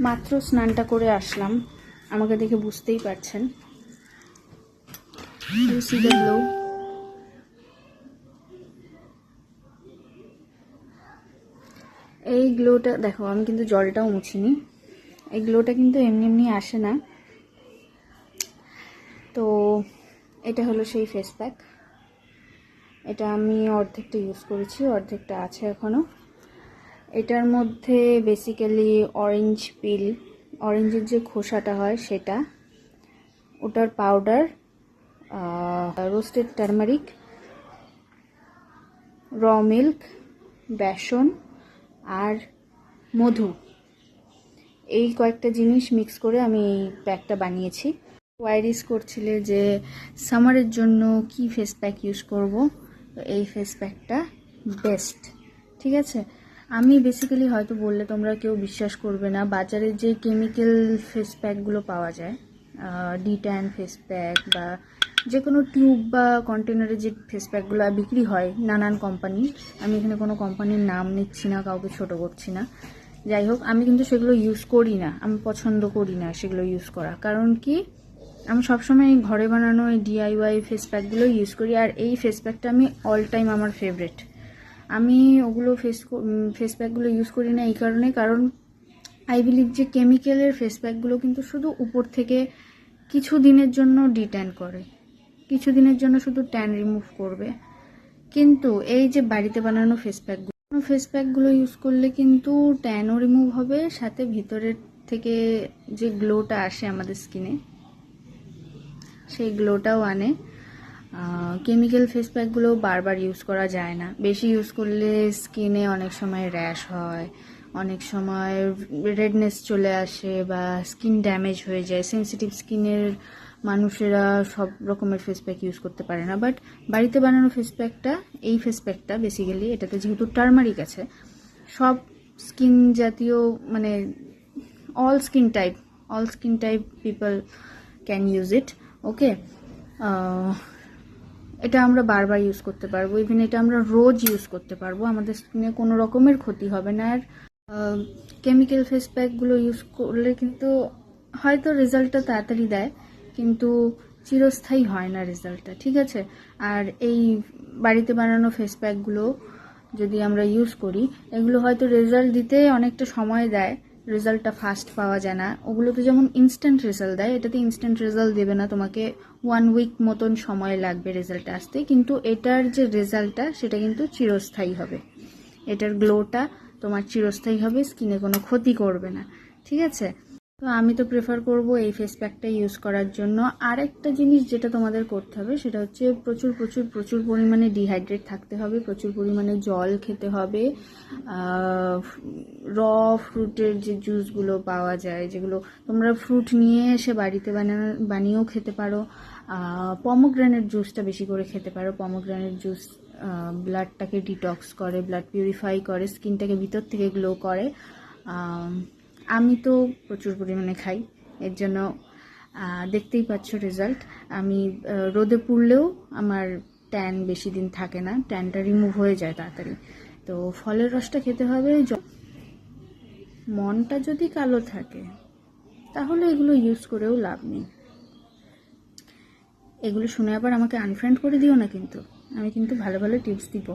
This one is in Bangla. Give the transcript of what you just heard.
মাত্র স্নানটা করে আসলাম, আমাকে দেখে বুঝতেই পারছেন। এই গ্লোটা দেখো, আমি কিন্তু জলটাও মুছিনি। এই গ্লোটা কিন্তু এমনি এমনি আসে না। তো এটা হলো সেই ফেস প্যাক। এটা আমি অর্ধেকটা ইউজ করেছি, অর্ধেকটা আছে এখনও। এটার মধ্যে বেসিক্যালি অরেঞ্জ পিল, অরেঞ্জের যে খোসাটা হয় সেটা, ওটার পাউডার, রোস্টেড টারমারিক, র মিল্ক, বেসন আর মধু, এই কয়েকটা জিনিস মিক্স করে আমি এই প্যাকটা বানিয়েছি। কোয়ারিজ করছিলে যে সামারের জন্য কি ফেস প্যাক ইউজ করব, তো এই ফেস প্যাকটা বেস্ট। ঠিক আছে, আমি বেসিক্যালি হয়তো বললে তোমরা কেউ বিশ্বাস করবে না, বাজারে যে কেমিক্যাল ফেস প্যাকগুলো পাওয়া যায়, ডিট্যান ফেস প্যাক বা যে কোনো টিউব বা কন্টেনারে যে ফেস প্যাকগুলো বিক্রি হয় নানান কোম্পানি, আমি এখানে কোনো কোম্পানির নাম নিচ্ছি না, কাউকে ছোট করছি না, যাই হোক, আমি কিন্তু সেগুলো ইউজ করি না, আমি পছন্দ করি না সেগুলো ইউজ করা। কারণ কি, আমি সবসময় ঘরে বানানো এই ডিআইওয়াই ফেস প্যাকগুলো ইউজ করি, আর এই ফেস প্যাকটা আমি অল টাইম আমার ফেভারিট। আমি ওগুলো ফেস প্যাকগুলো ইউজ করি না এই কারণে, কারণ আই বিলিভ যে কেমিক্যালের ফেস প্যাকগুলো কিন্তু শুধু উপর থেকে কিছু দিনের জন্য ডিট্যান করে, কিছু দিনের জন্য শুধু ট্যান রিমুভ করবে, কিন্তু এই যে বাড়িতে বানানো ফেস প্যাকগুলো ইউজ করলে কিন্তু ট্যানও রিমুভ হবে, সাথে ভিতরের থেকে যে গ্লোটা আসে আমাদের স্কিনে সেই গ্লোটাও আনে। কেমিক্যাল ফেস প্যাকগুলো বারবার ইউজ করা যায় না, বেশি ইউজ করলে স্কিনে অনেক সময় র্যাশ হয়, অনেক সময় রেডনেস চলে আসে বা স্কিন ড্যামেজ হয়ে যায়। সেন্সিটিভ স্কিনের মানুষেরা সব রকমের ফেস প্যাক ইউজ করতে পারে না, বাট বাড়িতে বানানো ফেস প্যাকটা, এই ফেস প্যাকটা বেসিক্যালি এটাতে যেহেতু টারমারিক আছে, সব স্কিন জাতীয় মানে all skin type people can use it. Okay, এটা আমরা বারবার ইউজ করতে পারবো, ইভেন এটা আমরা রোজ ইউজ করতে পারবো, আমাদের স্কিনে কোনো রকমের ক্ষতি হবে না। আর কেমিক্যাল ফেস প্যাকগুলো ইউজ করলে কিন্তু হয়তো রেজাল্টটা তাড়াতাড়ি দেয়, কিন্তু চিরস্থায়ী হয় না রেজাল্টটা। ঠিক আছে, আর এই বাড়িতে বানানো ফেস প্যাকগুলো যদি আমরা ইউজ করি, এগুলো হয়তো রেজাল্ট দিতে অনেকটা সময় দেয়, রেজাল্টটা ফাস্ট পাওয়া যায় না। ওগুলোতে যেমন ইনস্ট্যান্ট রেজাল্ট দেয়, এটাতে ইনস্ট্যান্ট রেজাল্ট দেবে না, তোমাকে 1 উইক মতন সময় লাগবে রেজাল্ট আসতে, কিন্তু এটার যে রেজাল্টটা সেটা কিন্তু চিরস্থায়ী হবে, এটার গ্লোটা তোমার চিরস্থায়ী হবে, স্কিনে কোনো ক্ষতি করবে না। ঠিক আছে, তো আমি তো প্রেফার করব এই ফেস প্যাকটা ইউজ করার জন্য। আরেকটা জিনিস যেটা তোমাদের করতে হবে সেটা হচ্ছে প্রচুর প্রচুর প্রচুর পরিমাণে ডিহাইড্রেট থাকতে হবে, প্রচুর পরিমাণে জল খেতে হবে। র ফ্রুটের যে জুসগুলো পাওয়া যায়, যেগুলো তোমরা ফ্রুট নিয়ে এসে বাড়িতে বানিয়েও খেতে পারো, পমোগ্রানেট জুসটা বেশি করে খেতে পারো। পমোগ্রানেট জুস ব্লাডটাকে ডিটক্স করে, ব্লাড পিউরিফাই করে, স্কিনটাকে ভিতর থেকে গ্লো করে। আমি তো প্রচুর পরিমাণে খাই, এর জন্য দেখতেই পাচ্ছ রেজাল্ট। আমি রোদে পুড়লেও আমার ট্যান বেশি দিন থাকে না, ট্যানটা রিমুভ হয়ে যায় তাড়াতাড়ি। তো ফলের রসটা খেতে হবে। মনটা যদি কালো থাকে তাহলে এগুলো ইউজ করেও লাভ নেই। এগুলো শুনে আবার আমাকে আনফ্রেন্ড করে দিও না, কিন্তু আমি কিন্তু ভালো ভালো টিপস দিব।